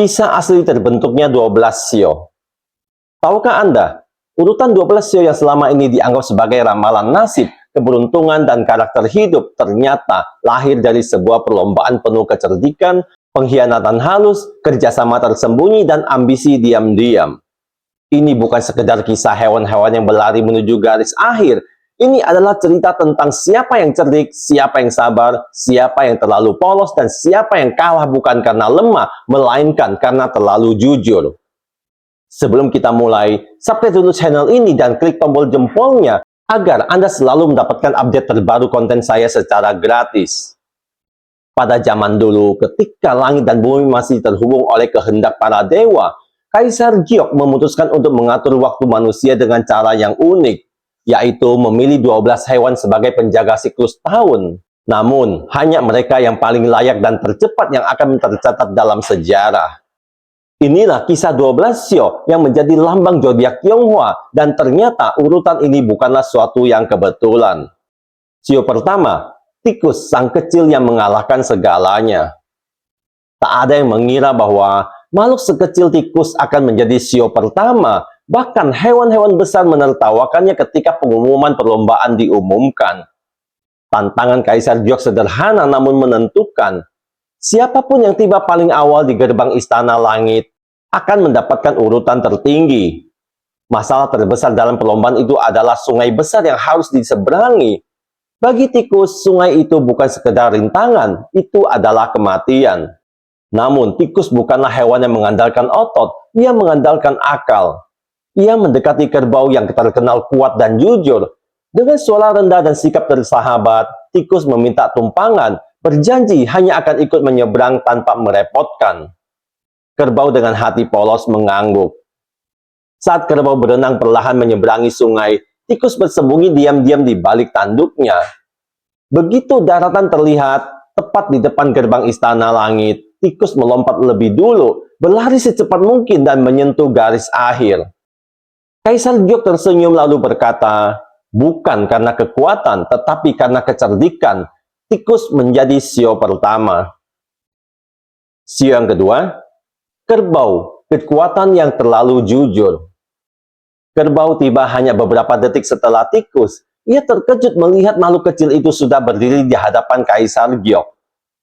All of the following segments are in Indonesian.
Kisah asli terbentuknya 12 sio. Tahukah Anda, urutan 12 sio yang selama ini dianggap sebagai ramalan nasib, keberuntungan, dan karakter hidup ternyata lahir dari sebuah perlombaan penuh kecerdikan, pengkhianatan halus, kerjasama tersembunyi, dan ambisi diam-diam. Ini bukan sekedar kisah hewan-hewan yang berlari menuju garis akhir. Ini adalah cerita tentang siapa yang cerdik, siapa yang sabar, siapa yang terlalu polos, dan siapa yang kalah bukan karena lemah, melainkan karena terlalu jujur. Sebelum kita mulai, subscribe dulu channel ini dan klik tombol jempolnya agar Anda selalu mendapatkan update terbaru konten saya secara gratis. Pada zaman dulu, ketika langit dan bumi masih terhubung oleh kehendak para dewa, Kaisar Giok memutuskan untuk mengatur waktu manusia dengan cara yang unik, yaitu memilih 12 hewan sebagai penjaga siklus tahun. Namun, hanya mereka yang paling layak dan tercepat yang akan tercatat dalam sejarah. Inilah kisah 12 sio yang menjadi lambang zodiak Tionghoa, dan ternyata urutan ini bukanlah suatu yang kebetulan. Sio pertama, tikus sang kecil yang mengalahkan segalanya. Tak ada yang mengira bahwa makhluk sekecil tikus akan menjadi sio pertama. Bahkan hewan-hewan besar menertawakannya ketika pengumuman perlombaan diumumkan. Tantangan Kaisar Giok sederhana namun menentukan. Siapapun yang tiba paling awal di gerbang Istana Langit akan mendapatkan urutan tertinggi. Masalah terbesar dalam perlombaan itu adalah sungai besar yang harus diseberangi. Bagi tikus, sungai itu bukan sekedar rintangan, itu adalah kematian. Namun, tikus bukanlah hewan yang mengandalkan otot, ia mengandalkan akal. Ia mendekati kerbau yang terkenal kuat dan jujur. Dengan suara rendah dan sikap bersahabat, tikus meminta tumpangan, berjanji hanya akan ikut menyeberang tanpa merepotkan. Kerbau dengan hati polos mengangguk. Saat kerbau berenang perlahan menyeberangi sungai, tikus bersembunyi diam-diam di balik tanduknya. Begitu daratan terlihat, tepat di depan gerbang Istana Langit, tikus melompat lebih dulu, berlari secepat mungkin dan menyentuh garis akhir. Kaisar Giok tersenyum lalu berkata, bukan karena kekuatan, tetapi karena kecerdikan, tikus menjadi sio pertama. Sio yang kedua, kerbau, kekuatan yang terlalu jujur. Kerbau tiba hanya beberapa detik setelah tikus. Ia terkejut melihat makhluk kecil itu sudah berdiri di hadapan Kaisar Giok.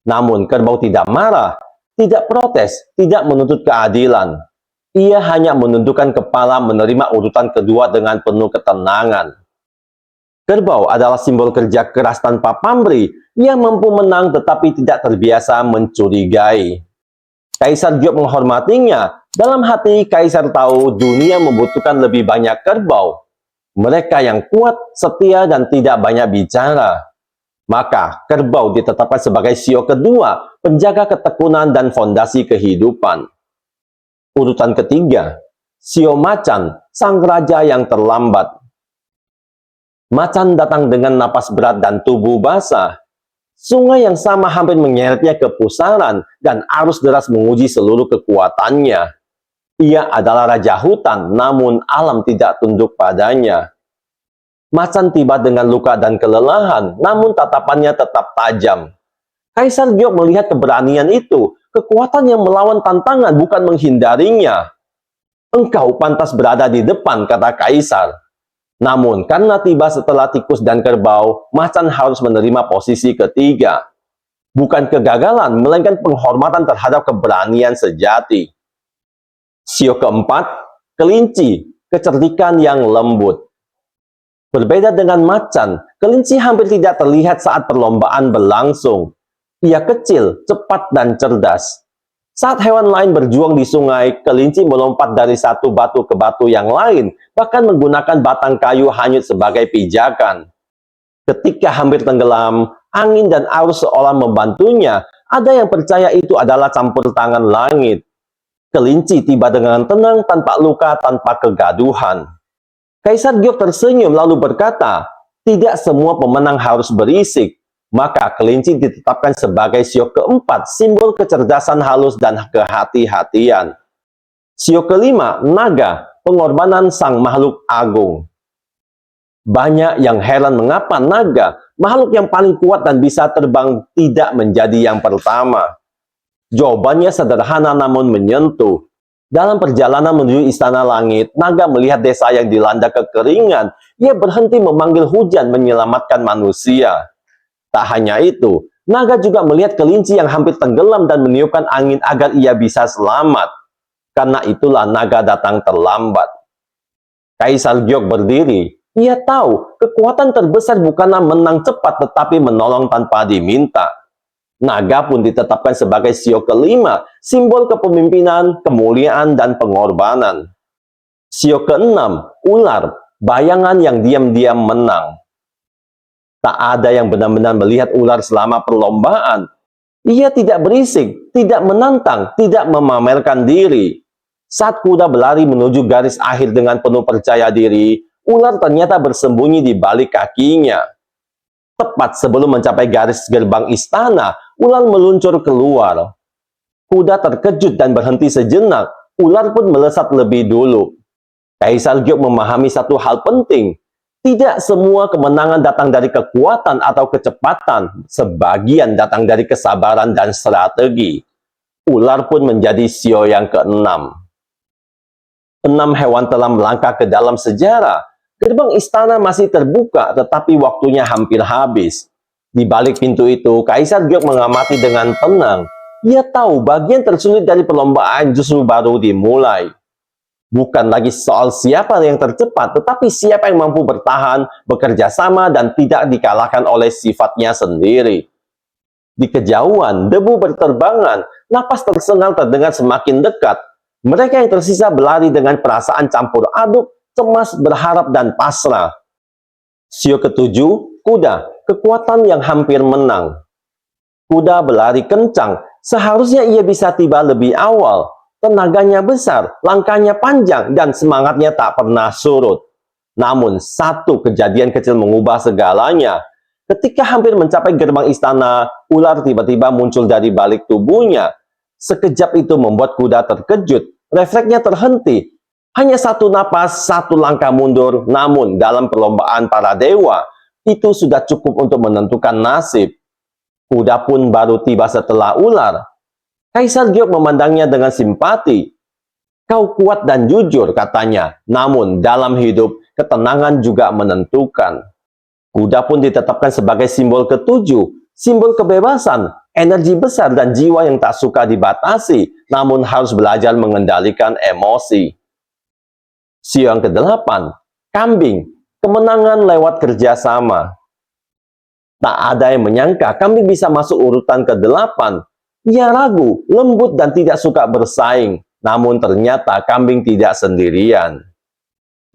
Namun kerbau tidak marah, tidak protes, tidak menuntut keadilan. Ia hanya menundukkan kepala menerima urutan kedua dengan penuh ketenangan. Kerbau adalah simbol kerja keras tanpa pamrih. Ia mampu menang tetapi tidak terbiasa mencurigai. Kaisar Giok menghormatinya. Dalam hati, Kaisar tahu dunia membutuhkan lebih banyak kerbau. Mereka yang kuat, setia, dan tidak banyak bicara. Maka, kerbau ditetapkan sebagai sio kedua, penjaga ketekunan dan fondasi kehidupan. Urutan ketiga, sio macan, sang raja yang terlambat. Macan datang dengan napas berat dan tubuh basah. Sungai yang sama hampir menyeretnya ke pusaran dan arus deras menguji seluruh kekuatannya. Ia adalah raja hutan, namun alam tidak tunduk padanya. Macan tiba dengan luka dan kelelahan, namun tatapannya tetap tajam. Kaisar Giok melihat keberanian itu, kekuatan yang melawan tantangan bukan menghindarinya. Engkau pantas berada di depan, kata Kaisar. Namun, karena tiba setelah tikus dan kerbau, macan harus menerima posisi ketiga. Bukan kegagalan, melainkan penghormatan terhadap keberanian sejati. Sio keempat, kelinci, kecerdikan yang lembut. Berbeda dengan macan, kelinci hampir tidak terlihat saat perlombaan berlangsung. Ia kecil, cepat, dan cerdas. Saat hewan lain berjuang di sungai, kelinci melompat dari satu batu ke batu yang lain, bahkan menggunakan batang kayu hanyut sebagai pijakan. Ketika hampir tenggelam, angin dan arus seolah membantunya. Ada yang percaya itu adalah campur tangan langit. Kelinci tiba dengan tenang, tanpa luka, tanpa kegaduhan. Kaisar Giok tersenyum lalu berkata, tidak semua pemenang harus berisik. Maka kelinci ditetapkan sebagai sio keempat, simbol kecerdasan halus dan kehati-hatian. Sio kelima, naga, pengorbanan sang makhluk agung. Banyak yang heran mengapa naga, makhluk yang paling kuat dan bisa terbang, tidak menjadi yang pertama. Jawabannya sederhana namun menyentuh. Dalam perjalanan menuju istana langit, naga melihat desa yang dilanda kekeringan. Ia berhenti memanggil hujan menyelamatkan manusia. Tak hanya itu, naga juga melihat kelinci yang hampir tenggelam dan meniupkan angin agar ia bisa selamat. Karena itulah naga datang terlambat. Kaisar Gyeok berdiri. Ia tahu kekuatan terbesar bukanlah menang cepat tetapi menolong tanpa diminta. Naga pun ditetapkan sebagai sio kelima, simbol kepemimpinan, kemuliaan, dan pengorbanan. Sio keenam, ular, bayangan yang diam-diam menang. Tak ada yang benar-benar melihat ular selama perlombaan. Ia tidak berisik, tidak menantang, tidak memamerkan diri. Saat kuda berlari menuju garis akhir dengan penuh percaya diri, ular ternyata bersembunyi di balik kakinya. Tepat sebelum mencapai garis gerbang istana, ular meluncur keluar. Kuda terkejut dan berhenti sejenak. Ular pun melesat lebih dulu. Kaisar Gyeok memahami satu hal penting. Tidak semua kemenangan datang dari kekuatan atau kecepatan. Sebagian datang dari kesabaran dan strategi. Ular pun menjadi sio yang keenam. 6 hewan telah melangkah ke dalam sejarah. Gerbang istana masih terbuka, tetapi waktunya hampir habis. Di balik pintu itu, Kaisar Gyeok mengamati dengan tenang. Ia tahu bagian tersulit dari perlombaan justru baru dimulai. Bukan lagi soal siapa yang tercepat, tetapi siapa yang mampu bertahan, bekerja sama, dan tidak dikalahkan oleh sifatnya sendiri. Di kejauhan, debu berterbangan, napas tersengal terdengar semakin dekat. Mereka yang tersisa berlari dengan perasaan campur aduk, cemas, berharap, dan pasrah. Sio ketujuh, kuda, kekuatan yang hampir menang. Kuda berlari kencang, seharusnya ia bisa tiba lebih awal. Tenaganya besar, langkahnya panjang, dan semangatnya tak pernah surut. Namun, satu kejadian kecil mengubah segalanya. Ketika hampir mencapai gerbang istana, ular tiba-tiba muncul dari balik tubuhnya. Sekejap itu membuat kuda terkejut, refleksnya terhenti. Hanya satu napas, satu langkah mundur, namun dalam perlombaan para dewa, itu sudah cukup untuk menentukan nasib. Kuda pun baru tiba setelah ular. Kaisar Gyeok memandangnya dengan simpati. Kau kuat dan jujur, katanya. Namun dalam hidup, ketenangan juga menentukan. Kuda pun ditetapkan sebagai simbol ketujuh, simbol kebebasan, energi besar dan jiwa yang tak suka dibatasi, namun harus belajar mengendalikan emosi. Sio yang ke-8, kambing, kemenangan lewat kerjasama. Tak ada yang menyangka kambing bisa masuk urutan ke-8. Ia ragu, lembut, dan tidak suka bersaing. Namun ternyata kambing tidak sendirian.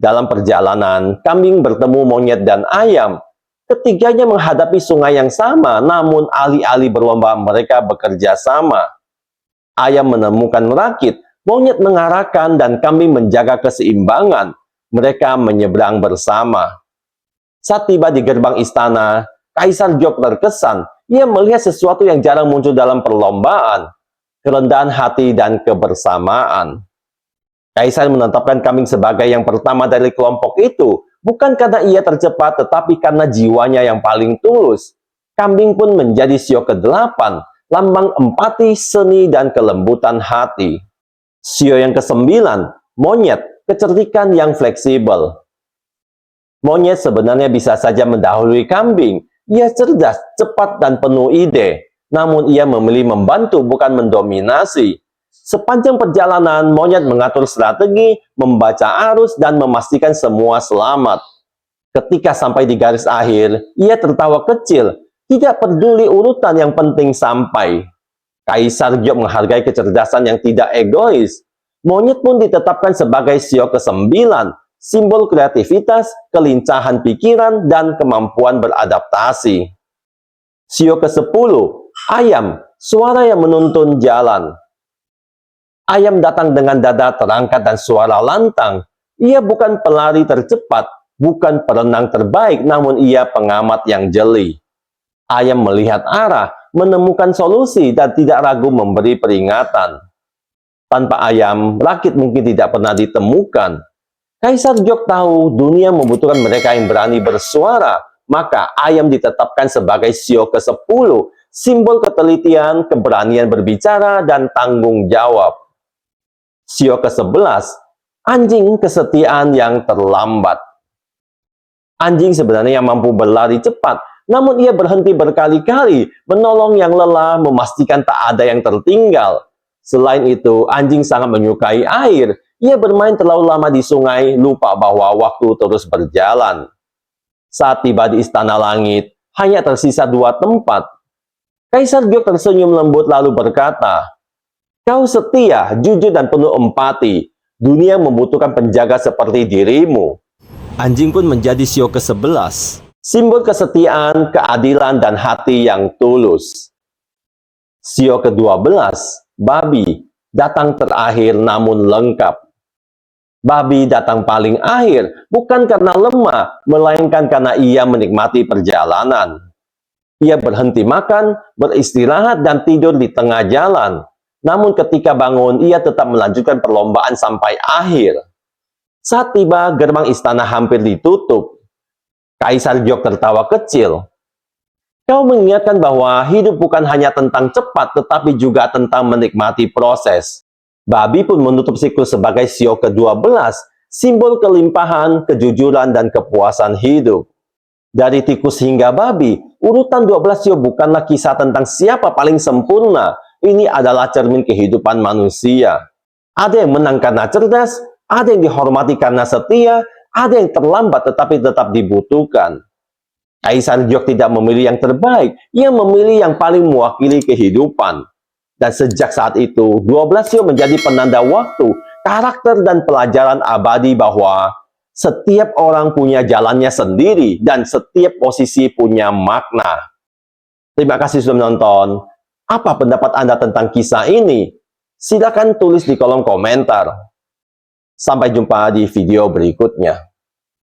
Dalam perjalanan, kambing bertemu monyet dan ayam. Ketiganya menghadapi sungai yang sama, namun alih-alih berlomba mereka bekerja sama. Ayam menemukan rakit, monyet mengarahkan, dan kambing menjaga keseimbangan. Mereka menyeberang bersama. Saat tiba di gerbang istana, Kaisar Gyeok terkesan. Ia melihat sesuatu yang jarang muncul dalam perlombaan. Kerendahan hati dan kebersamaan. Kaisar menetapkan kambing sebagai yang pertama dari kelompok itu. Bukan karena ia tercepat, tetapi karena jiwanya yang paling tulus. Kambing pun menjadi sio ke-8, lambang empati, seni, dan kelembutan hati. Sio yang ke-9, monyet, kecerdikan yang fleksibel. Monyet sebenarnya bisa saja mendahului kambing. Ia cerdas, cepat, dan penuh ide. Namun ia memilih membantu, bukan mendominasi. Sepanjang perjalanan, monyet mengatur strategi, membaca arus, dan memastikan semua selamat. Ketika sampai di garis akhir, ia tertawa kecil. Tidak peduli urutan, yang penting sampai. Kaisar Gyeok menghargai kecerdasan yang tidak egois. Monyet pun ditetapkan sebagai sio ke-9, simbol kreativitas, kelincahan pikiran, dan kemampuan beradaptasi. Sio ke-10, ayam, suara yang menuntun jalan. Ayam datang dengan dada terangkat dan suara lantang. Ia bukan pelari tercepat, bukan perenang terbaik, namun ia pengamat yang jeli. Ayam melihat arah, menemukan solusi, dan tidak ragu memberi peringatan. Tanpa ayam, rakit mungkin tidak pernah ditemukan. Kaisar Gyeok tahu dunia membutuhkan mereka yang berani bersuara, maka ayam ditetapkan sebagai sio ke-10, simbol ketelitian, keberanian berbicara, dan tanggung jawab. Sio ke-11, anjing kesetiaan yang terlambat. Anjing sebenarnya yang mampu berlari cepat, namun ia berhenti berkali-kali, menolong yang lelah, memastikan tak ada yang tertinggal. Selain itu, anjing sangat menyukai air. Ia bermain terlalu lama di sungai, lupa bahwa waktu terus berjalan. Saat tiba di Istana Langit, hanya tersisa 2 tempat. Kaisar Gyeok tersenyum lembut lalu berkata, "Kau setia, jujur, dan penuh empati. Dunia membutuhkan penjaga seperti dirimu." Anjing pun menjadi sio ke-11, simbol kesetiaan, keadilan, dan hati yang tulus. Sio ke-12, babi, datang terakhir namun lengkap. Babi datang paling akhir, bukan karena lemah, melainkan karena ia menikmati perjalanan. Ia berhenti makan, beristirahat, dan tidur di tengah jalan. Namun ketika bangun, ia tetap melanjutkan perlombaan sampai akhir. Saat tiba, gerbang istana hampir ditutup. Kaisar Gyeok tertawa kecil. Kau mengingatkan bahwa hidup bukan hanya tentang cepat, tetapi juga tentang menikmati proses. Babi pun menutup siklus sebagai sio ke-12, simbol kelimpahan, kejujuran, dan kepuasan hidup. Dari tikus hingga babi, urutan 12 sio bukanlah kisah tentang siapa paling sempurna. Ini adalah cermin kehidupan manusia. Ada yang menang karena cerdas, ada yang dihormati karena setia, ada yang terlambat tetapi tetap dibutuhkan. Kaisar Gyeok tidak memilih yang terbaik, ia memilih yang paling mewakili kehidupan. Dan sejak saat itu, 12 sio menjadi penanda waktu, karakter, dan pelajaran abadi bahwa setiap orang punya jalannya sendiri dan setiap posisi punya makna. Terima kasih sudah menonton. Apa pendapat Anda tentang kisah ini? Silakan tulis di kolom komentar. Sampai jumpa di video berikutnya.